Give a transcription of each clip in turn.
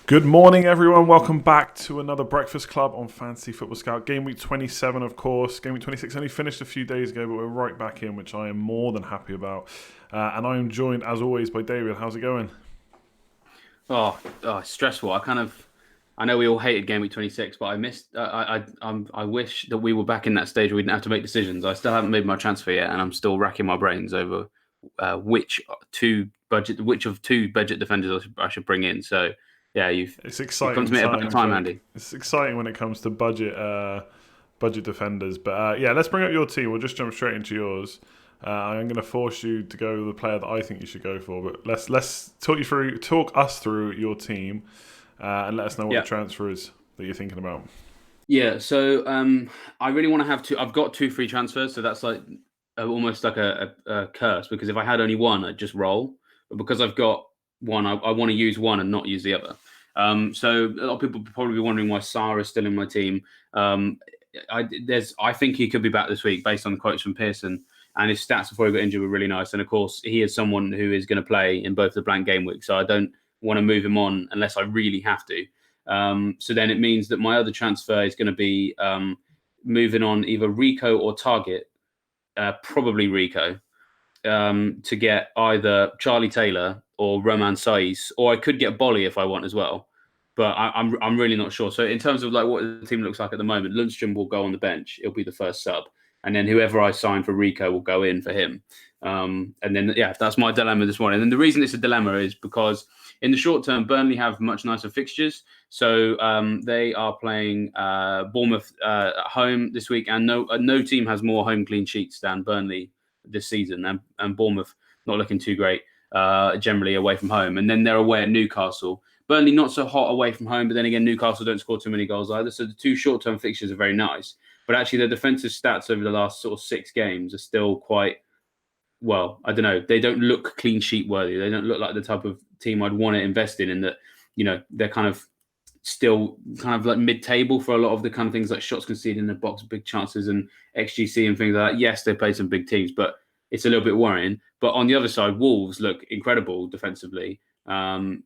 Good morning, everyone. Welcome back to another Breakfast Club on Fantasy Football Scout. Game week 27, of course. Game week 26 only finished a few days ago, but we're right back in, which I am more than happy about. And I am joined, as always, by David. How's it going? Stressful. I know we all hated game week 26, but I missed. I wish that we were back in that stage where we didn't have to make decisions. I still haven't made my transfer yet, and I'm still racking my brains over which of two budget defenders I should bring in. So yeah, It's you've come exciting to me at a bad times. time, Andy. It's exciting when it comes to budget defenders. But yeah, let's bring up your team. We'll just jump straight into yours. I'm going to force you to go with the player that I think you should go for. But let's talk us through your team, and let us know what Yeah, the transfer is that you're thinking about. yeah. So I really want to have two. I've got two free transfers, so that's like almost like a curse because if I had only one, I'd just roll. But because I've got one, I want to use one and not use the other. So a lot of people probably be wondering why Sarr is still in my team. Um, I think he could be back this week based on the quotes from Pearson, and his stats before he got injured were really nice. And of course, he is someone who is going to play in both the blank game weeks, so I don't want to move him on unless I really have to. So then it means that my other transfer is going to be moving on either Rico or Target, probably Rico, to get either Charlie Taylor or Roman Saiz, or I could get Bolly if I want as well. But I'm really not sure. So in terms of like what the team looks like at the moment, Lundstrom will go on the bench. He'll be the first sub, and then whoever I sign for Rico will go in for him. And then yeah, that's my dilemma this morning. And the reason it's a dilemma is because in the short term, Burnley have much nicer fixtures. So they are playing Bournemouth at home this week, and no team has more home clean sheets than Burnley this season, and Bournemouth not looking too great generally away from home. And then they're away at Newcastle. Burnley not so hot away from home, but then again, Newcastle don't score too many goals either. So the two short-term fixtures are very nice. But actually, their defensive stats over the last sort of 6 games are still quite well. I don't know. They don't look clean sheet worthy. They don't look like the type of team I'd want to invest in. And that they're kind of still kind of like mid-table for a lot of the kind of things like shots conceded in the box, big chances, and XGC and things like that. Yes, they play some big teams, but it's a little bit worrying. But on the other side, Wolves look incredible defensively in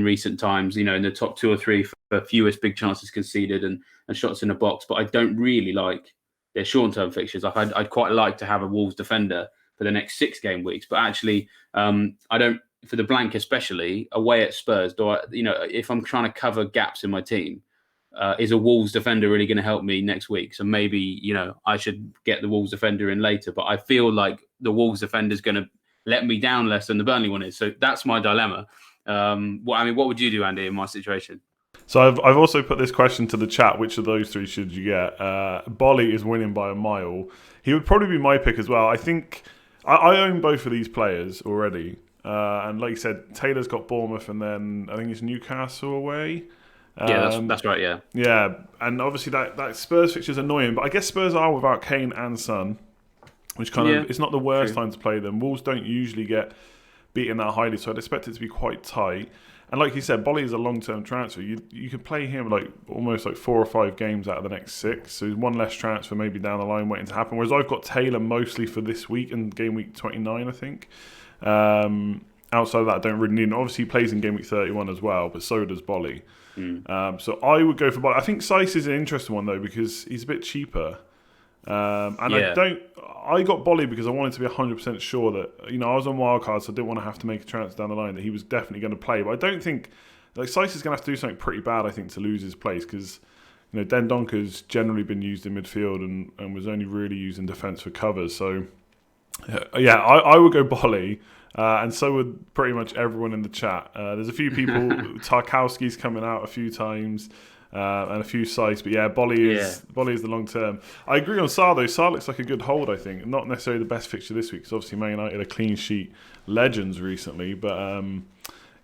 recent times. In the top 2 or 3 for fewest big chances conceded and shots in the box. But I don't really like their short-term fixtures. Like I'd quite like to have a Wolves defender for the next 6 game weeks, but actually, I don't. For the blank, especially away at Spurs, if I'm trying to cover gaps in my team, is a Wolves defender really going to help me next week? So maybe I should get the Wolves defender in later. But I feel like the Wolves defender is going to let me down less than the Burnley one is. So that's my dilemma. What would you do, Andy, in my situation? So I've also put this question to the chat. Which of those three should you get? Bolly is winning by a mile. He would probably be my pick as well. I think I own both of these players already. And like you said, Taylor's got Bournemouth, and then I think it's Newcastle away. Yeah, that's right. Yeah, Yeah, and obviously that Spurs fixture is annoying, but I guess Spurs are without Kane and Son, which kind yeah, of it's not the worst true. time to play them. Wolves don't usually get beaten that highly, so I'd expect it to be quite tight. And like you said, Bolly is a long-term transfer. You could play him like almost like 4 or 5 games out of the next 6. So one less transfer maybe down the line waiting to happen. Whereas I've got Taylor mostly for this week and game week 29, I think. Outside of that, I don't really need him. Obviously, he plays in game week 31 as well, but so does Bolly. So I would go for Bolly. I think Saiss is an interesting one though because he's a bit cheaper. And Yeah, I got Bolly because I wanted to be 100% sure that, I was on wildcard, so I didn't want to have to make a transfer down the line that he was definitely going to play. But I don't think, Saiss is going to have to do something pretty bad, I think, to lose his place because, Dendonker's generally been used in midfield and was only really used in defence for covers. So, yeah, I would go Bolly. And so would pretty much everyone in the chat. There's a few people, Tarkowski's coming out a few times. And a few sites, but yeah, Bolly is the long term. I agree on Sarr though. Sarr looks like a good hold. I think not necessarily the best fixture this week because obviously Man United are clean sheet legends recently, but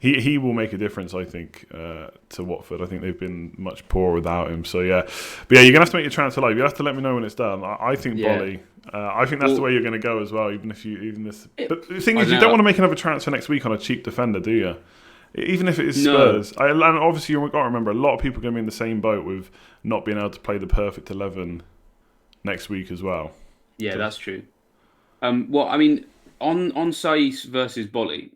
he will make a difference. I think to Watford. I think they've been much poorer without him. So yeah, but yeah, you're gonna have to make your transfer live. You have to let me know when it's done. I think yeah. Bolly. I think that's the way you're going to go as well. Even this. But the thing I is, don't you don't know. want to make another transfer next week on a cheap defender, do you? Even if it is No, Spurs, and obviously you've got to remember a lot of people are going to be in the same boat with not being able to play the perfect 11 next week as well. yeah, So, that's true. Well, I mean, on Saiz versus Bolly,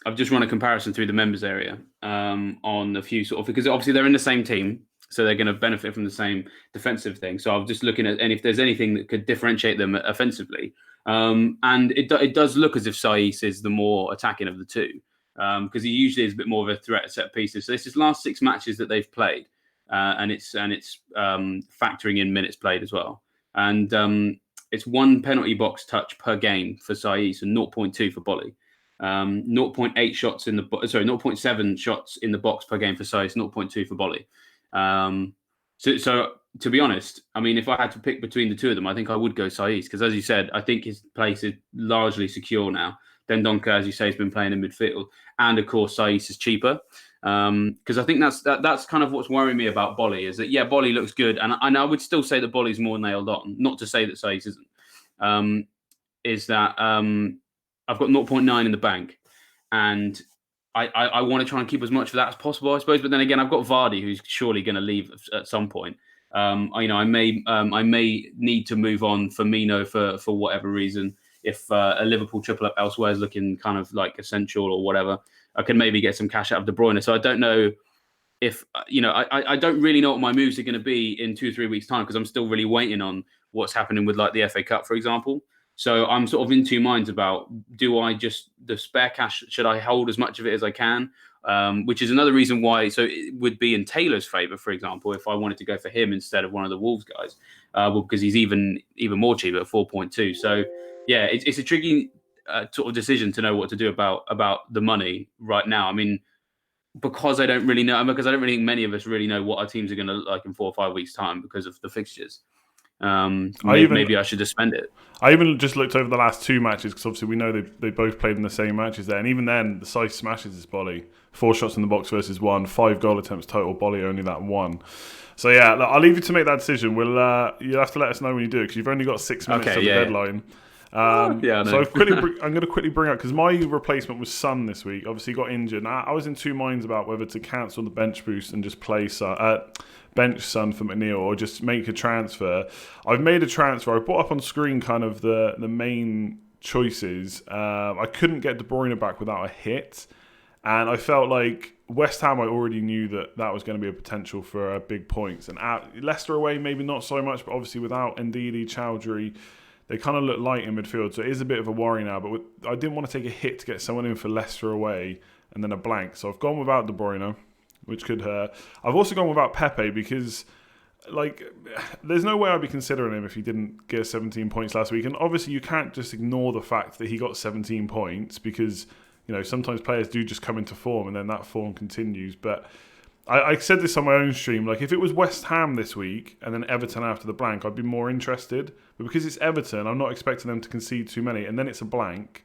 I've just run a comparison through the members area on a few sort of, because obviously they're in the same team, so they're going to benefit from the same defensive thing. So I'm just looking at, and if there's anything that could differentiate them offensively, and it does look as if Saiss is the more attacking of the two, because he usually is a bit more of a threat at set pieces. So this is last 6 matches that they've played, and it's factoring in minutes played as well, and it's 1 penalty box touch per game for Saiss and 0.2 for Bolly. 0.8 shots in the 0.7 shots in the box per game for Saiss, 0.2 for Bolly. So to be honest, I mean, if I had to pick between the two of them, I think I would go Saiss, because as you said, I think his place is largely secure now. Dendoncker, as you say, has been playing in midfield, and of course Saiss is cheaper. Because I think that's kind of what's worrying me about Bolly, is that Bolly looks good, and I would still say that Bolly's more nailed on. Not to say that Saiss isn't. Is that I've got 0.9 in the bank, and I want to try and keep as much of that as possible, I suppose. But then again, I've got Vardy, who's surely going to leave at some point. I may need to move on Firmino for whatever reason. If a Liverpool triple up elsewhere is looking kind of like essential or whatever, I can maybe get some cash out of De Bruyne. So I don't know if I don't really know what my moves are going to be in 2-3 weeks' time, because I'm still really waiting on what's happening with like the FA Cup, for example. So I'm sort of in two minds about, do I just, the spare cash, should I hold as much of it as I can? Which is another reason why, so it would be in Taylor's favour, for example, if I wanted to go for him instead of one of the Wolves guys, because he's even more cheaper at 4.2. So yeah, it's a tricky sort of decision to know what to do about the money right now. I mean, because I don't really know, because I don't really think many of us really know what our teams are going to look like in 4 or 5 weeks' time because of the fixtures. Maybe I should just spend it. I even just looked over the last 2 matches, because obviously we know they both played in the same matches there, and even then the Saiss smashes his Bolly. 4 shots in the box versus 1, 5 goal attempts total. Bolly only that 1. So yeah, look, I'll leave you to make that decision. You'll have to let us know when you do it, because you've only got 6 minutes to the deadline. So I'm going to quickly bring up, because my replacement was Son this week. Obviously got injured. I was in 2 minds about whether to cancel the bench boost and just play bench Son for McNeil, or just make a transfer. I've made a transfer. I brought up on screen kind of the main choices. I couldn't get De Bruyne back without a hit, and I felt like West Ham, I already knew that was going to be a potential for big points. And Leicester away, maybe not so much, but obviously without Ndidi, Chowdhury, they kind of look light in midfield. So it is a bit of a worry now, but I didn't want to take a hit to get someone in for Leicester away and then a blank. So I've gone without De Bruyne, which could hurt. I've also gone without Pepe, because there's no way I'd be considering him if he didn't get 17 points last week. And obviously you can't just ignore the fact that he got 17 points, because sometimes players do just come into form and then that form continues. But I said this on my own stream, like if it was West Ham this week and then Everton after the blank, I'd be more interested. But because it's Everton, I'm not expecting them to concede too many, and then it's a blank.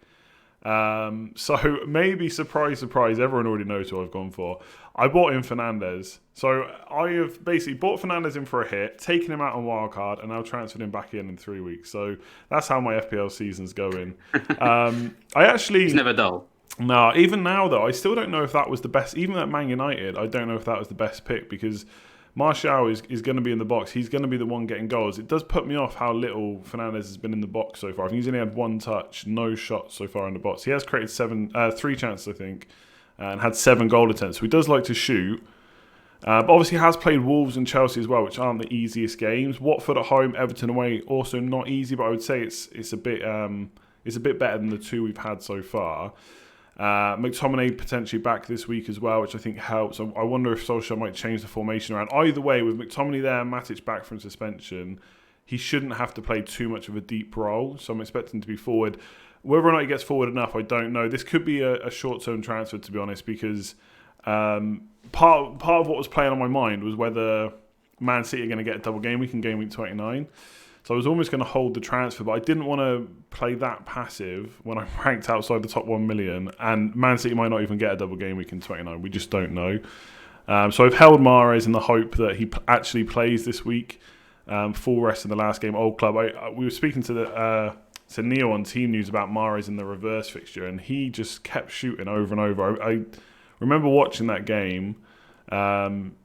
So maybe, surprise, everyone already knows who I've gone for. I bought in Fernandes. So I have basically bought Fernandes in for a hit, taken him out on wildcard, and now transferred him back in 3 weeks. So that's how my FPL season's going. It's never dull. No, even now though, I still don't know if that was the best. Even at Man United, I don't know if that was the best pick, because Martial is going to be in the box. He's going to be the one getting goals. It does put me off how little Fernandes has been in the box so far. I think he's only had 1 touch, no shots so far in the box. He has created 3 chances, I think, and had 7 goal attempts. So he does like to shoot. But obviously he has played Wolves and Chelsea as well, which aren't the easiest games. Watford at home, Everton away, also not easy, but I would say it's a bit better than the 2 we've had so far. McTominay potentially back this week as well, which I think helps. I wonder if Solskjaer might change the formation around. Either way, with McTominay there, Matic back from suspension, he shouldn't have to play too much of a deep role. So I'm expecting him to be forward. Whether or not he gets forward enough, I don't know. This could be a short-term transfer, to be honest, because part of what was playing on my mind was whether Man City are going to get a double game week in game week 29. So I was almost going to hold the transfer, but I didn't want to play that passive when I'm ranked outside the top 1 million. And Man City might not even get a double game week in 29. We just don't know. So I've held Mahrez in the hope that he actually plays this week. Full rest in the last game. Old Club. We were speaking to Neil on Team News about Mahrez in the reverse fixture, and he just kept shooting over and over. I remember watching that game.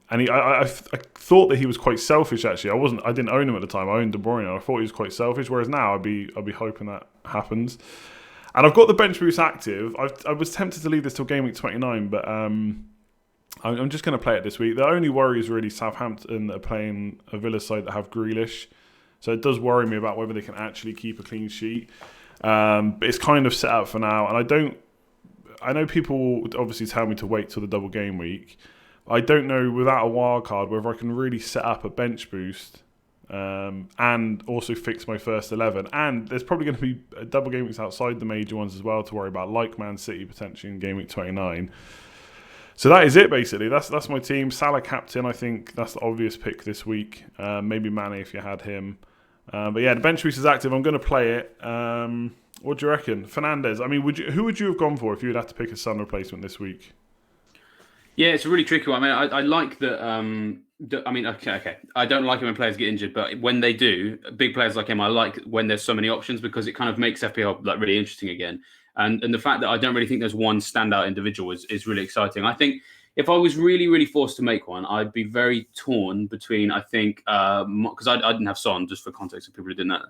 And I thought that he was quite selfish. Actually, I didn't own him at the time. I owned De Bruyne. And I thought he was quite selfish. Whereas now, I'd be hoping that happens. And I've got the bench boost active. I was tempted to leave this till game week 29, but I'm just going to play it this week. The only worry is really Southampton are playing a Villa side that have Grealish. So it does worry me about whether they can actually keep a clean sheet. But it's kind of set up for now. And I know people obviously tell me to wait till the double game week. I don't know without a wild card whether I can really set up a bench boost and also fix my first 11. And there's probably going to be double game weeks outside the major ones as well to worry about, like Man City potentially in game week 29. So that is it basically. That's my team. Salah captain, I think that's the obvious pick this week. Maybe Mane if you had him. But yeah, the bench boost is active. I'm going to play it. What do you reckon? Fernandes. I mean, who would you have gone for if you would have to pick a Son replacement this week? Yeah, it's a really tricky one. I mean, I like that. I mean, okay. I don't like it when players get injured, but when they do, big players like him, I like when there's so many options because it kind of makes FPL like really interesting again. And the fact that I don't really think there's one standout individual is really exciting. I think if I was really, really forced to make one, I'd be very torn between, I think, because I didn't have Son, just for context of people who didn't know.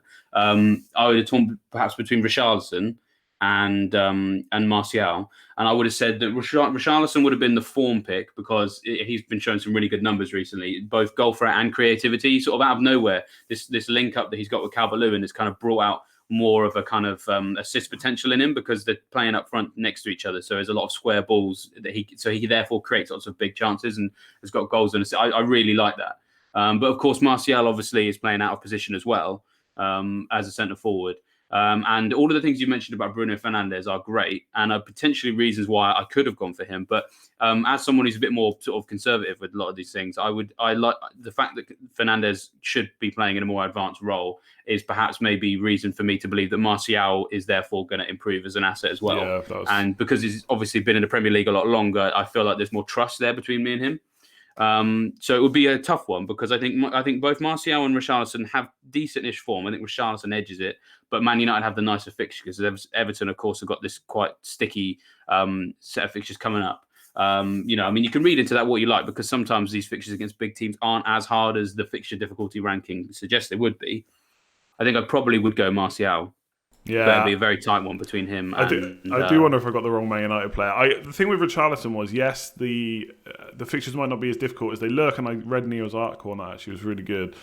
I would have torn perhaps between Richarlison and Martial. And I would have said that Richarlison would have been the form pick because he's been showing some really good numbers recently, both goal threat and creativity. Sort of out of nowhere, this link up that he's got with Calvert-Lewin has kind of brought out more of a kind of assist potential in him because they're playing up front next to each other. So there's a lot of square balls that he therefore creates lots of big chances and has got goals and assists. I really like that. But of course, Martial obviously is playing out of position as well as a centre forward. And all of the things you mentioned about Bruno Fernandes are great and are potentially reasons why I could have gone for him. But as someone who's a bit more sort of conservative with a lot of these things, I like the fact that Fernandes should be playing in a more advanced role is perhaps maybe reason for me to believe that Martial is therefore going to improve as an asset as well. Yeah, and because he's obviously been in the Premier League a lot longer, I feel like there's more trust there between me and him. So it would be a tough one because I think both Martial and Richarlison have decent-ish form. I think Richarlison edges it, but Man United have the nicer fixtures because Everton, of course, have got this quite sticky set of fixtures coming up. I mean, you can read into that what you like because sometimes these fixtures against big teams aren't as hard as the fixture difficulty ranking suggests they would be. I think I probably would go Martial. Yeah, but it'd be a very tight one between him. I do wonder if I got the wrong Man United player. The thing with Richarlison was, yes, the fixtures might not be as difficult as they look, and I read Neil's article on that. Actually, it was really good.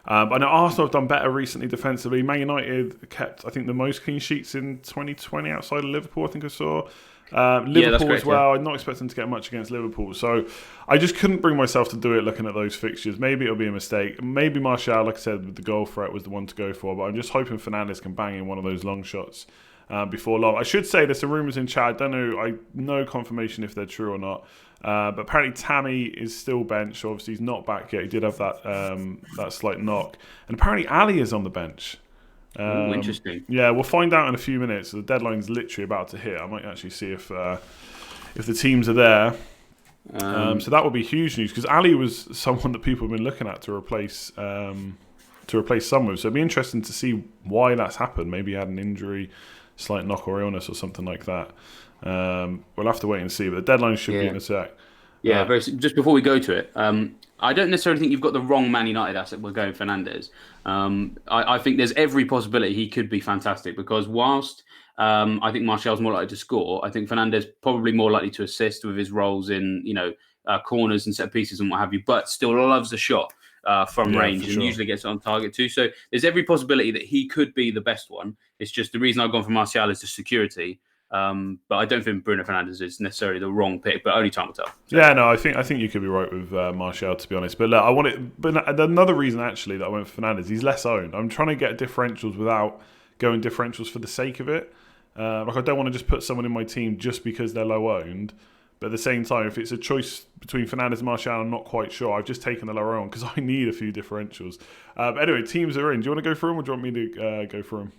I know Arsenal have done better recently defensively. Man United kept, I think, the most clean sheets in 2020 outside of Liverpool. I think I saw. Liverpool as well. I'm not expecting to get much against Liverpool, so I just couldn't bring myself to do it looking at those fixtures. Maybe it'll be a mistake. Maybe Martial, like I said, with the goal threat was the one to go for, but I'm just hoping Fernandes can bang in one of those long shots before long. I should say there's some rumours in chat. I don't know. I no confirmation if they're true or not. But apparently Tammy is still benched. Obviously he's not back yet. He did have that slight knock, and apparently Ali is on the bench. Interesting. Yeah, we'll find out in a few minutes. The deadline's literally about to hit. I might actually see if the teams are there. So that would be huge news because Ali was someone that people have been looking at to replace Son with. So it'd be interesting to see why that's happened. Maybe he had an injury, slight knock or illness or something like that. We'll have to wait and see. But the deadline should be in a sec. Yeah, just before we go to it, I don't necessarily think you've got the wrong Man United asset. We're going Fernandes. I think there's every possibility he could be fantastic because whilst I think Martial's more likely to score, I think Fernandes probably more likely to assist with his roles in corners and set pieces and what have you, but still loves a shot from range and usually gets on target too. So there's every possibility that he could be the best one. It's just the reason I've gone for Martial is the security. But I don't think Bruno Fernandes is necessarily the wrong pick, but only time will tell. So. Yeah, no, I think you could be right with Martial, to be honest. But look, but another reason actually that I went for Fernandes, he's less owned. I'm trying to get differentials without going differentials for the sake of it. I don't want to just put someone in my team just because they're low owned. But at the same time, if it's a choice between Fernandes and Martial, I'm not quite sure. I've just taken the lower owned because I need a few differentials. Anyway, teams are in. Do you want to go through them or do you want me to go through them?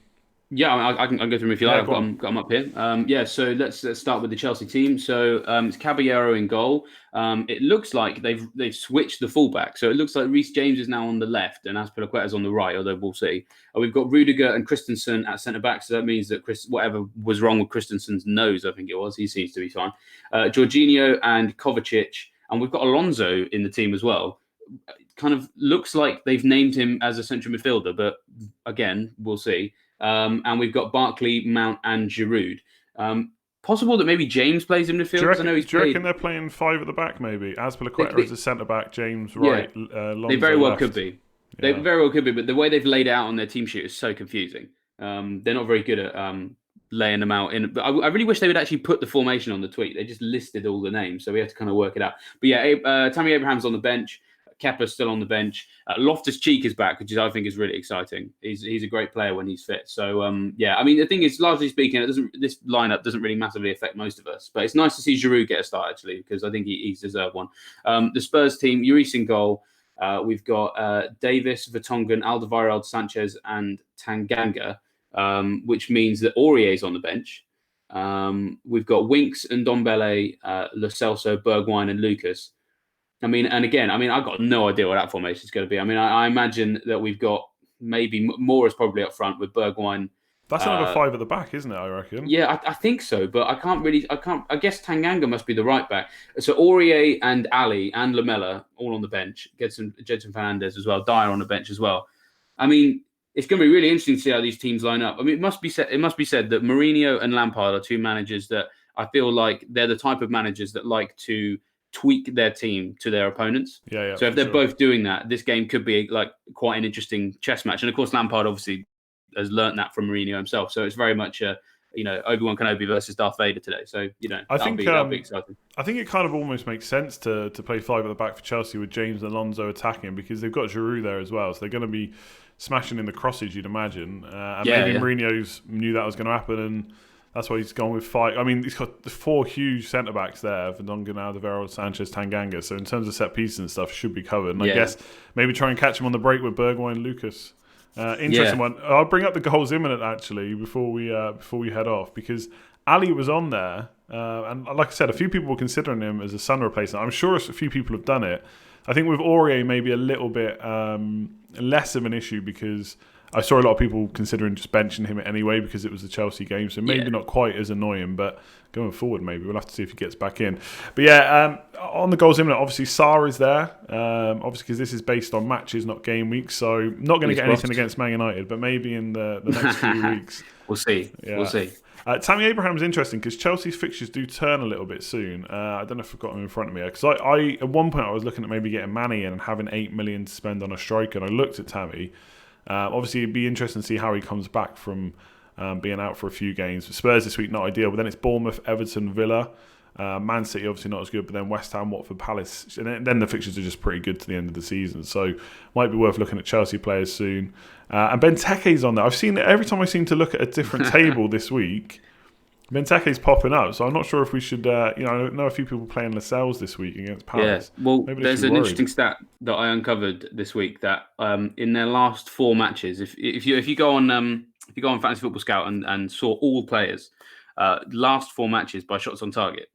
Yeah, I can go through them if you like. I've got them up here. So let's start with the Chelsea team. So it's Caballero in goal. It looks like they've switched the fullback. So it looks like Reece James is now on the left and Azpilicueta is on the right, although we'll see. We've got Rudiger and Christensen at centre-back. So that means that whatever was wrong with Christensen's nose, I think it was, he seems to be fine. Jorginho and Kovacic. And we've got Alonso in the team as well. Kind of looks like they've named him as a central midfielder, but again, we'll see. And we've got Barkley, Mount, and Giroud. Possible that maybe James plays in midfield because I know he's Do you reckon played. they're playing five at the back maybe? They, Azpilicueta they, as a centre back, James yeah, right, they very Lonzo well could left. be. They Yeah. very well could be, but the way they've laid it out on their team sheet is so confusing. They're not very good at laying them out in. But I really wish they would actually put the formation on the tweet. They just listed all the names, so we have to kind of work it out. But yeah, Tammy Abraham's on the bench. Kepa's still on the bench. Loftus Cheek is back, which I think is really exciting. He's a great player when he's fit. So yeah, I mean the thing is, largely speaking, this lineup doesn't really massively affect most of us. But it's nice to see Giroud get a start actually because I think he's deserved one. The Spurs team, Lloris in goal. We've got Davis, Vertonghen, Alderweireld, Sanchez, and Tanganga, which means that Aurier's on the bench. We've got Winks and Dombele, Lo Celso, Bergwijn, and Lucas. I mean, and again, I mean, I've got no idea what that formation is going to be. I mean, I imagine that we've got maybe more is probably up front with Bergwijn. That's another Uh, five at the back, isn't it, I reckon? yeah, I think so, but I guess Tanganga must be the right back. So Aurier and Ali and Lamella all on the bench. Gedson Fernandez as well. Dyer on the bench as well. I mean, it's going to be really interesting to see how these teams line up. I mean, it must be said that Mourinho and Lampard are two managers that I feel like they're the type of managers that like to tweak their team to their opponents. Yeah, So if for they're sure. both doing that, this game could be like quite an interesting chess match. And of course, Lampard obviously has learnt that from Mourinho himself. So it's very much Obi-Wan Kenobi versus Darth Vader today. So I that'll be exciting. I think it kind of almost makes sense to play five at the back for Chelsea with James and Alonso attacking because they've got Giroud there as well, so they're going to be smashing in the crosses, you'd imagine. And maybe Mourinho's knew that was going to happen, and that's why he's gone with five. I mean, he's got the four huge centre backs there: Vertonghen, Alderweireld, Sanchez, Tanganga. So in terms of set pieces and stuff, should be covered. And I guess maybe try and catch him on the break with Bergwijn, Lucas. Interesting one. I'll bring up the goals imminent actually before we head off because Ali was on there, and like I said, a few people were considering him as a Son replacement. I'm sure a few people have done it. I think with Aurier maybe a little bit less of an issue because I saw a lot of people considering just benching him anyway because it was the Chelsea game, so maybe not quite as annoying, but going forward maybe we'll have to see if he gets back in. But yeah, on the goals imminent, obviously Sarr is there, obviously because this is based on matches, not game weeks, so not going to get anything against Man United, but maybe in the next few weeks. We'll see. Yeah. We'll see. Tammy Abraham's interesting because Chelsea's fixtures do turn a little bit soon. I don't know if I've got them in front of me because I at one point I was looking at maybe getting Manny in and having 8 million to spend on a striker, and I looked at Tammy. Obviously, it'd be interesting to see how he comes back from being out for a few games. Spurs this week, not ideal, but then it's Bournemouth, Everton, Villa. Man City, obviously not as good, but then West Ham, Watford, Palace. And then the fixtures are just pretty good to the end of the season. So might be worth looking at Chelsea players soon. And Benteke's on there. I've seen it every time I seem to look at a different table this week. Benteke's popping up, so I'm not sure if we should. I know a few people playing Lascelles this week against Palace. Yeah, well, there's an interesting stat that I uncovered this week that in their last 4 matches, if you go on Fantasy Football Scout and saw all players, last 4 matches by shots on target,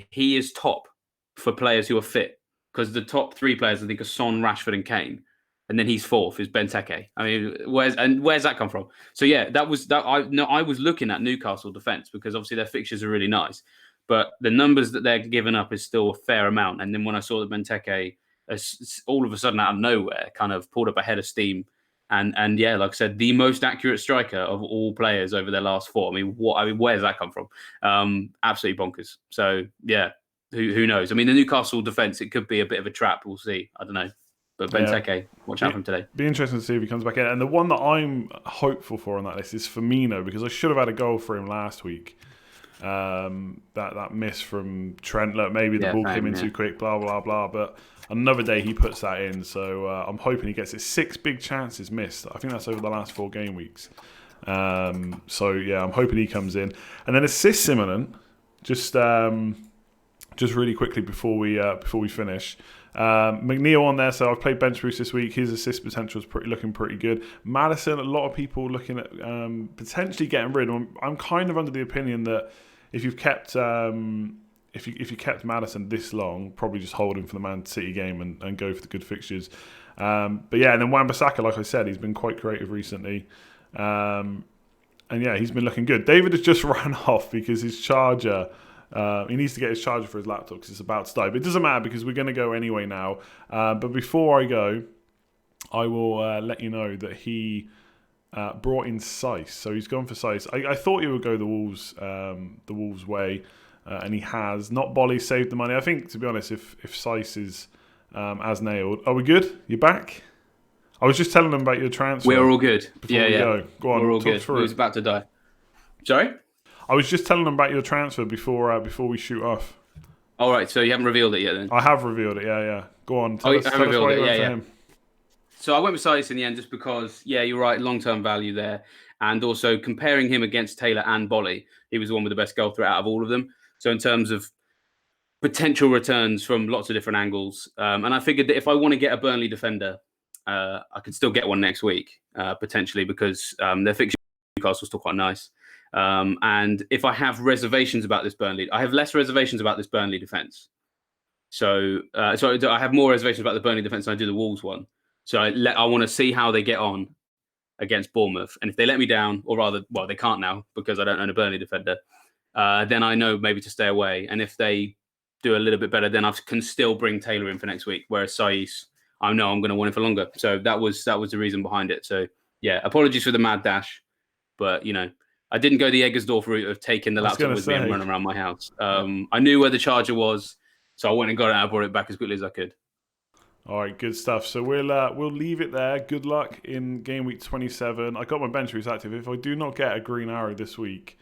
he is top for players who are fit because the top 3 players I think are Son, Rashford, and Kane. And then he's 4th is Benteke. I mean, where's that come from? So yeah, that was that. I was looking at Newcastle defense because obviously their fixtures are really nice, but the numbers that they're giving up is still a fair amount. And then when I saw that Benteke, all of a sudden out of nowhere, kind of pulled up a head of steam, and yeah, like I said, the most accurate striker of all players over their last 4. I mean, where's that come from? Absolutely bonkers. So yeah, who knows? I mean, the Newcastle defense, it could be a bit of a trap. We'll see. I don't know. But Benteke, watch out for him today. Be interesting to see if he comes back in. And the one that I'm hopeful for on that list is Firmino because I should have had a goal for him last week. That miss from Trent. Look, maybe the ball came in too quick. Blah blah blah. But another day he puts that in. So I'm hoping he gets it. 6 big chances missed. I think that's over the last 4 game weeks. So yeah, I'm hoping he comes in. And then assists imminent. Just really quickly before we finish. McNeil on there, so I've played bench boost this week. His assist potential is looking pretty good. Maddison, a lot of people looking at potentially getting rid of him. I'm kind of under the opinion that if you've kept if you kept Maddison this long, probably just hold him for the Man City game and go for the good fixtures. But yeah, and then Wan-Bissaka, like I said, he's been quite creative recently. And yeah, he's been looking good. David has just ran off because his charger. He needs to get his charger for his laptop because it's about to die. But it doesn't matter because we're going to go anyway now. But before I go, I will let you know that he brought in Sice. So he's gone for Sice. I thought he would go the Wolves way, and he has. Not Bolly saved the money. I think, to be honest, if Sice is as nailed, are we good? You back? I was just telling them about your transfer. We're all good. Before we go. Go on, we're all talk good. through He was it. about to die. Sorry? I was just telling them about your transfer before we shoot off. All right, so you haven't revealed it yet then? I have revealed it, yeah. Go on, tell us why you went for him. So I went with Sice in the end just because, yeah, you're right, long-term value there. And also comparing him against Taylor and Bolly, he was the one with the best goal threat out of all of them. So in terms of potential returns from lots of different angles, and I figured that if I want to get a Burnley defender, I could still get one next week, potentially, because their fixture with Newcastle is still quite nice. And if I have reservations about this Burnley, I have less reservations about this Burnley defence. So I have more reservations about the Burnley defence than I do the Wolves one. So I want to see how they get on against Bournemouth. And if they let me down, or rather, well, they can't now because I don't own a Burnley defender, then I know maybe to stay away. And if they do a little bit better, then I can still bring Taylor in for next week. Whereas Saiss, I know I'm going to want him for longer. So that was the reason behind it. So yeah, apologies for the mad dash. But, I didn't go the Eggersdorf route of taking the laptop with me and running around my house. I knew where the charger was, so I went and got it and I brought it back as quickly as I could. All right, good stuff. So we'll leave it there. Good luck in game week 27. I got my bench boost active. If I do not get a green arrow this week,